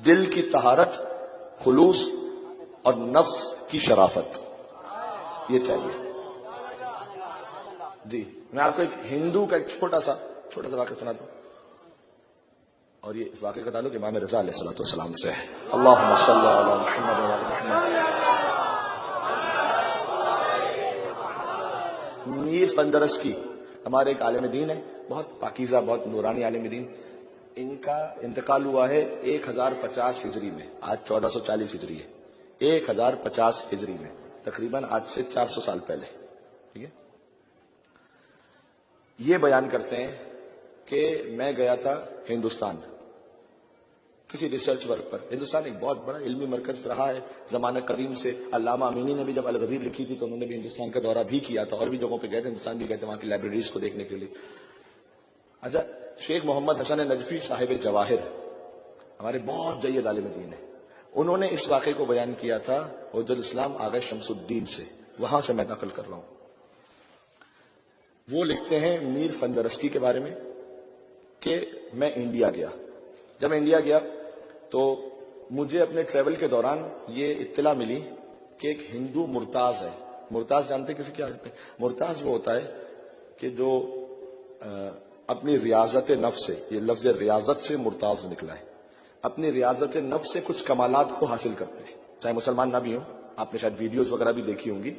دل کی طہارت، خلوص اور نفس کی شرافت، یہ چاہیے. جی میں آپ کو ایک ہندو کا ایک چھوٹا سا واقعہ سناتا ہوں، اور یہ اس واقعے کا تعلق امام رضا علیہ الصلوۃ والسلام سے ہے. اللہم صلی علی محمد و علی محمد. میر فندرسکی ہمارے ایک عالم دین ہے، بہت پاکیزہ، بہت نورانی عالم دین. ان کا انتقال ہوا ہے 1050 ہجری میں، آج 1440 ہجری ہے. 1050 ہجری میں، تقریباً آج سے 400 سال پہلے. ٹھیک ہے. یہ بیان کرتے ہیں کہ میں گیا تھا ہندوستان کسی ریسرچ ورک پر. ہندوستان ایک بہت بڑا علمی مرکز رہا ہے زمانہ قدیم سے. علامہ امینی نے بھی جب الغدیر لکھی تھی تو انہوں نے بھی ہندوستان کا دورہ بھی کیا تھا، اور بھی جگہوں پہ گئے تھے، ہندوستان بھی گئے تھے وہاں کی لائبریریز کو دیکھنے کے لیے. اچھا، شیخ محمد حسن نجفی صاحب جواہر ہمارے بہت جید عالم دین ہیں، انہوں نے اس واقعے کو بیان کیا تھا حجۃ الاسلام آغا شمس الدین سے. وہاں سے میں نقل کر رہا ہوں. وہ لکھتے ہیں میر فندرسکی کے بارے میں کہ میں انڈیا گیا. جب میں انڈیا گیا تو مجھے اپنے ٹریول کے دوران یہ اطلاع ملی کہ ایک ہندو مرتاز ہے. مرتاز جانتے کسی کیا ہوتا ہے؟ مرتاز وہ ہوتا ہے کہ جو اپنی ریاضت نفس سے، یہ لفظ ریاضت سے مرتاز نکلا ہے، اپنی ریاضت نفس سے کچھ کمالات کو حاصل کرتے ہیں، چاہے مسلمان نہ بھی ہوں. آپ نے شاید ویڈیوز وغیرہ بھی دیکھی ہوں گی.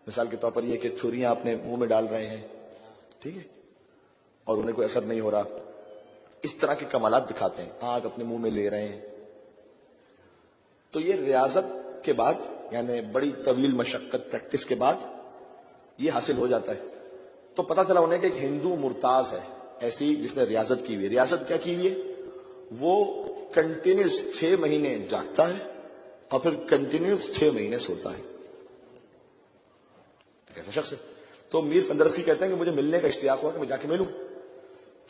مثال کے طور پر یہ کہ چھریاں اپنے منہ میں ڈال رہے ہیں، ٹھیک ہے، اور انہیں کوئی اثر نہیں ہو رہا. اس طرح کے کمالات دکھاتے ہیں. آگ اپنے منہ میں لے رہے ہیں. تو یہ ریاضت کے بعد، یعنی بڑی طویل مشقت پریکٹس کے بعد یہ حاصل ہو جاتا ہے. تو پتہ چلا انہیں کہ ایک ہندو مرتاز ہے ایسی جس نے ریاضت کی ہوئی ہے. ریاضت کیا کی ہوئی ہے؟ وہ کنٹینیوس 6 مہینے جاگتا ہے اور پھر کنٹینیوس 6 مہینے سوتا ہے. ایسا شخص ہے. تو میر فندرسکی کہتے ہیں کہ مجھے ملنے کا اشتیاق ہوا کہ میں جا کے ملوں.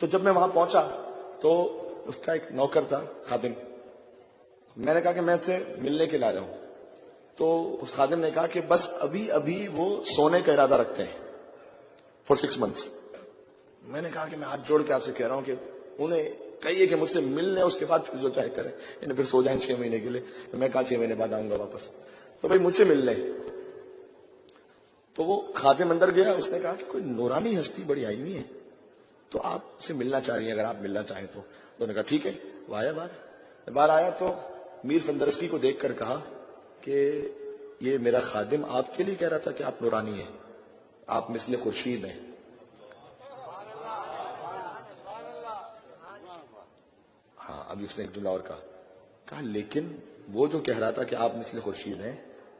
تو جب میں وہاں پہنچا تو اس کا ایک نوکر تھا، خادم. میں نے کہا کہ میں اس سے ملنے کے لیے آیا ہوں. تو اس خادم نے کہا کہ بس ابھی وہ سونے کا ارادہ رکھتے ہیں فور 6 months. میں نے کہا کہ میں ہاتھ جوڑ کے آپ سے کہہ رہا ہوں کہ انہیں کہیے کہ مجھ سے مل لیں، اس کے بعد جو چاہے کریں، یعنی پھر سو جائیں 6 مہینے کے لیے. تو میں کہا 6 مہینے بعد آؤں گا واپس. تو بھائی مجھ سے مل لیں. تو وہ خادم اندر گیا. اس نے کہا کہ کوئی نورانی ہستی بڑی آئینی ہے، تو آپ سے ملنا چاہ رہی ہیں، اگر آپ ملنا چاہیں تو. انہوں نے کہا ٹھیک ہے. وہ آیا باہر آیا تو میر فندرسکی کو دیکھ کر کہا کہ یہ میرا خادم آپ کے لیے کہہ رہا تھا کہ آپ نورانی ہیں، آپ مثل خورشید ہیں. ہاں، ابھی اس نے ایک جملہ اور کہا لیکن وہ جو کہہ رہا تھا کہ آپ مثل خورشید ہیں،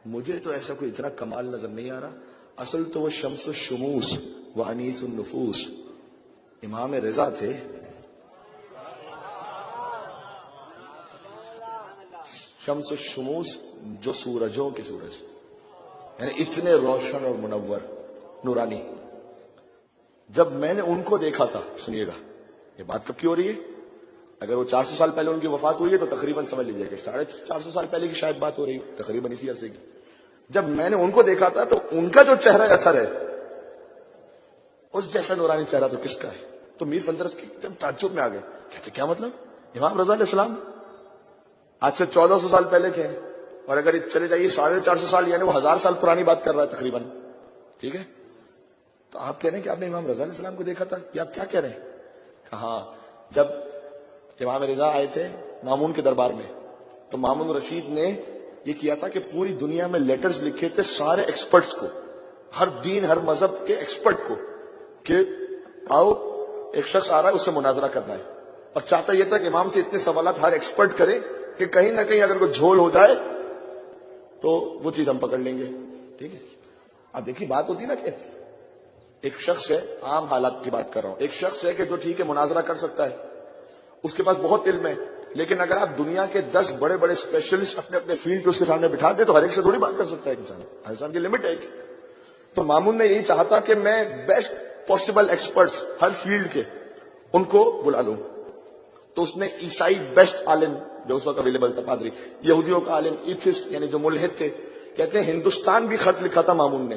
مجھے تو ایسا کوئی اتنا کمال نظر نہیں آ رہا. اصل تو وہ شمس الشموس و انیس النفوس امام رضا تھے. شمس الشموس جو سورجوں کے سورج، یعنی اتنے روشن اور منور نورانی. جب میں نے ان کو دیکھا تھا، سنیے گا یہ بات کب کی ہو رہی ہے؟ اگر وہ 400 سال پہلے ان کی وفات ہوئی ہے تو تقریباً سمجھ لیجیے کہ 450 سال پہلے کی شاید بات ہو رہی ہے، تقریباً اسی عرصے کی. جب میں نے ان کو دیکھا تھا تو ان کا جو چہرہ اثر ہے، اس جیسا نورانی چہرہ تو کس کا ہے؟ تو میر فندرسکی ایک تعجب میں آ گئے. کہتے کیا مطلب؟ امام رضا علیہ السلام آج سے 1400 سال پہلے کے ہیں، اور اگر چلے جائیے 450 سال، یعنی وہ 1000 سال پرانی بات کر رہا ہے تقریباً. ٹھیک ہے. تو آپ کہہ رہے ہیں کہ آپ نے امام رضا علیہ السلام کو دیکھا تھا، یہ آپ کیا کہہ رہے ہیں؟ کہا جب امام رضا آئے تھے مامون کے دربار میں تو مامون رشید نے یہ کیا تھا کہ پوری دنیا میں لیٹرز لکھے تھے سارے ایکسپرٹس کو، ہر دین ہر مذہب کے ایکسپرٹ کو، کہ آؤ ایک شخص آ رہا ہے، اس سے مناظرہ کرنا ہے. اور چاہتا یہ تھا کہ امام سے اتنے سوالات ہر ایکسپرٹ کرے کہ کہیں نہ کہیں اگر کوئی جھول ہو جائے تو وہ چیز ہم پکڑ لیں گے. ٹھیک ہے. اب دیکھیے بات ہوتی نا کہ ایک شخص ہے، عام حالات کی بات کر رہا ہوں، ایک شخص ہے کہ جو ٹھیک ہے مناظرہ کر سکتا ہے، اس کے پاس بہت علم ہے، لیکن اگر آپ دنیا کے 10 بڑے بڑے اسپیشلسٹ اپنے اپنے فیلڈ کے اس کے سامنے بٹھا دیں تو ہر ایک سے تھوڑی بات کر سکتا ہے انسان، ہر انسان کی لمٹ ہے ایک. تو مامون نے یہی چاہا تھا کہ میں بیسٹ پاسبل ایکسپرٹس ہر فیلڈ کے ان کو بلا لوں. تو اس نے عیسائی بیسٹ عالم جو اس وقت اویلیبل تھا پادری، یہودیوں کا عالم، ایتھسٹ یعنی جو ملحد تھے، کہتے ہیں ہندوستان بھی خط لکھا تھا مامون نے،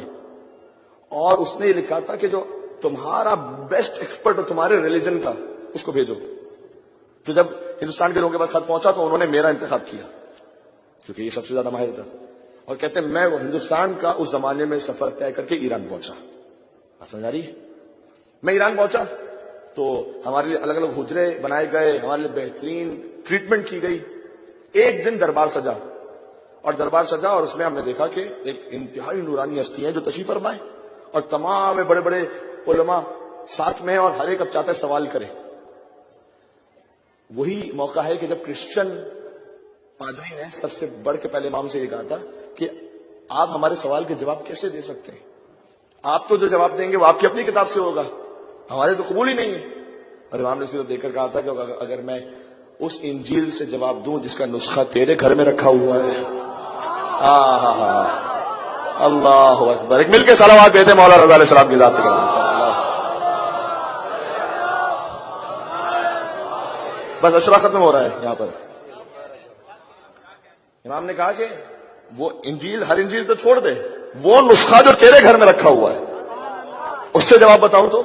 اور اس نے یہ لکھا تھا کہ جو تمہارا بیسٹ ایکسپرٹ ہو تمہارے ریلیجن کا، اس کو بھیجو. تو جب ہندوستان کے لوگوں کے پاس خط پہنچا تو انہوں نے میرا انتخاب کیا کیونکہ یہ سب سے زیادہ ماہر تھا، اور کہتے ہیں میں وہ ہندوستان کا اس زمانے میں سفر طے کر کے ایران پہنچا. آپ سمجھ آ رہی ہے؟ میں ایران پہنچا تو ہمارے لیے الگ الگ حجرے بنائے گئے، ہمارے لیے بہترین ٹریٹمنٹ کی گئی. ایک دن دربار سجا، اور اس میں ہم نے دیکھا کہ ایک انتہائی نورانی ہستی ہیں جو تشریف فرمائے، اور تمام بڑے بڑے علماء ساتھ میں ہیں، اور ہر ایک اب چاہتا ہے سوال کرے. وہی موقع ہے کہ جب کرسچن پادری نے سب سے بڑھ کے پہلے امام سے یہ کہا تھا کہ آپ ہمارے سوال کے جواب کیسے دے سکتے ہیں؟ آپ تو جو جواب دیں گے وہ آپ کی اپنی کتاب سے ہوگا، ہمارے تو قبول ہی نہیں ہے. اور امام نے اس کی طرف دیکھ کر کہا تھا کہ اگر میں اس انجیل سے جواب دوں جس کا نسخہ تیرے گھر میں رکھا ہوا ہے. اللہ اکبر. ایک مل کے صلوات دیتے مولا رضا علیہ السلام کی ذات پہ. بس اشرا ختم ہو رہا ہے یہاں پر. امام نے کہا کہ وہ انجیل، ہر انجیل تو چھوڑ دے، وہ نسخہ جو تیرے گھر میں رکھا ہوا ہے اس سے جواب بتاؤں تو.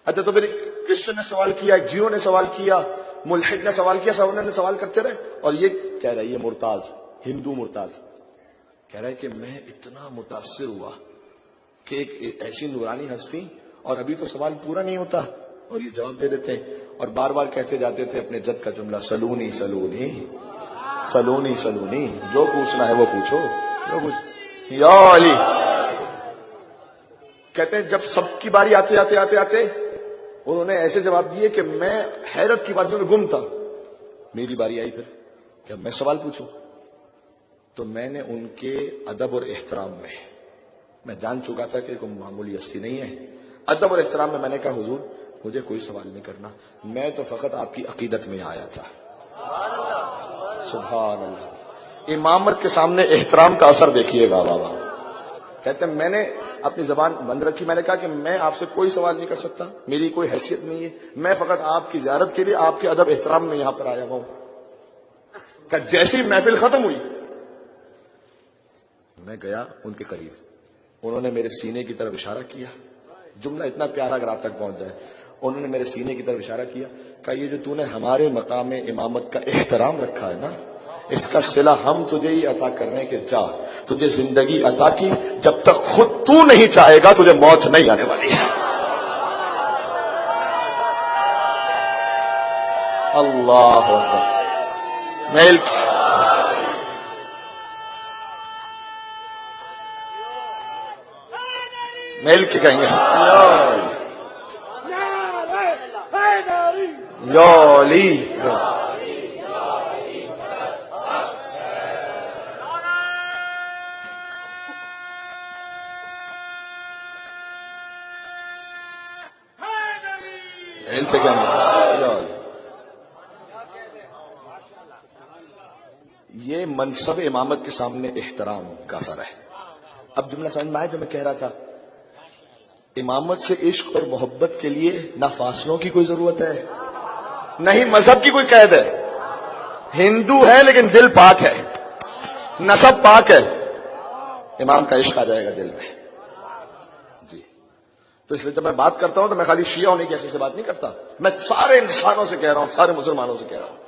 اچھا تو پھر کرسچن نے سوال کیا، جیو نے سوال کیا، ملحد نے سوال کیا، سب نے سوال کرتے رہے. اور یہ کہہ رہا ہے، یہ مرتاز ہندو مرتاز کہہ رہا ہے کہ میں اتنا متاثر ہوا کہ ایک ایسی نورانی ہستی، اور ابھی تو سوال پورا نہیں ہوتا اور یہ جواب دے دیتے ہیں، اور بار بار کہتے جاتے تھے اپنے جد کا جملہ، سلونی سلونی سلونی سلونی، جو پوچھنا ہے وہ پوچھو، یا علی. کہتے ہیں جب سب کی باری آتے آتے آتے آتے انہوں نے ایسے جواب دیے کہ میں حیرت کی باتوں میں گم تھا. میری باری آئی پھر کہ میں سوال پوچھوں، تو میں نے ان کے ادب اور احترام میں جان چکا تھا کہ کوئی معمولی ہستی نہیں ہے. ادب اور احترام میں نے کہا حضور مجھے کوئی سوال نہیں کرنا، میں تو فقط آپ کی عقیدت میں آیا تھا. سبحان اللہ. امامت کے سامنے احترام کا اثر دیکھیے گا بابا. کہتے ہیں میں نے اپنی زبان بند رکھی، میں نے کہا کہ میں آپ سے کوئی سوال نہیں کر سکتا، میری کوئی حیثیت نہیں ہے، میں فقط آپ کی زیارت کے لیے آپ کے ادب احترام میں یہاں پر آیا ہوں. کہ جیسی محفل ختم ہوئی میں گیا ان کے قریب، انہوں نے میرے سینے کی طرف اشارہ کیا. جملہ اتنا پیارا اگر آپ تک پہنچ جائے. انہوں نے میرے سینے کی طرف اشارہ کیا، کہ یہ جو تو نے ہمارے مقام امامت کا احترام رکھا ہے نا، اس کا صلہ ہم تجھے ہی عطا کرنے کے چاہ تجھے زندگی عطا کی، جب تک خود تو نہیں چاہے گا تجھے موت نہیں آنے والی ہے. اللہ اکبر. میل کے کہیں گے یولی. یہ منصب امامت کے سامنے احترام کا اثر ہے. اب جملہ سمجھ میں آیا جو میں کہہ رہا تھا، امامت سے عشق اور محبت کے لیے نہ فاصلوں کی کوئی ضرورت ہے، نہ ہی مذہب کی کوئی قید ہے. ہندو ہے لیکن دل پاک ہے، نسب پاک ہے، امام کا عشق آ جائے گا دل میں. جی تو اس لیے جب میں بات کرتا ہوں تو میں خالی شیعہ ہونے کی حیثیت سے بات نہیں کرتا، میں سارے انسانوں سے کہہ رہا ہوں، سارے مسلمانوں سے کہہ رہا ہوں،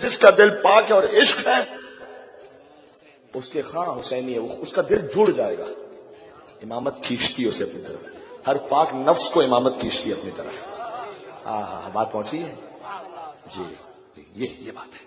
جس کا دل پاک ہے اور عشق ہے اس کے خواہ حسینی ہے، اس کا دل جڑ جائے گا. امامت کھینچتی ہے اسے اپنی طرف، ہر پاک نفس کو امامت کھینچتی ہے اپنی طرف. بات پہنچی ہے؟ جی یہ بات ہے.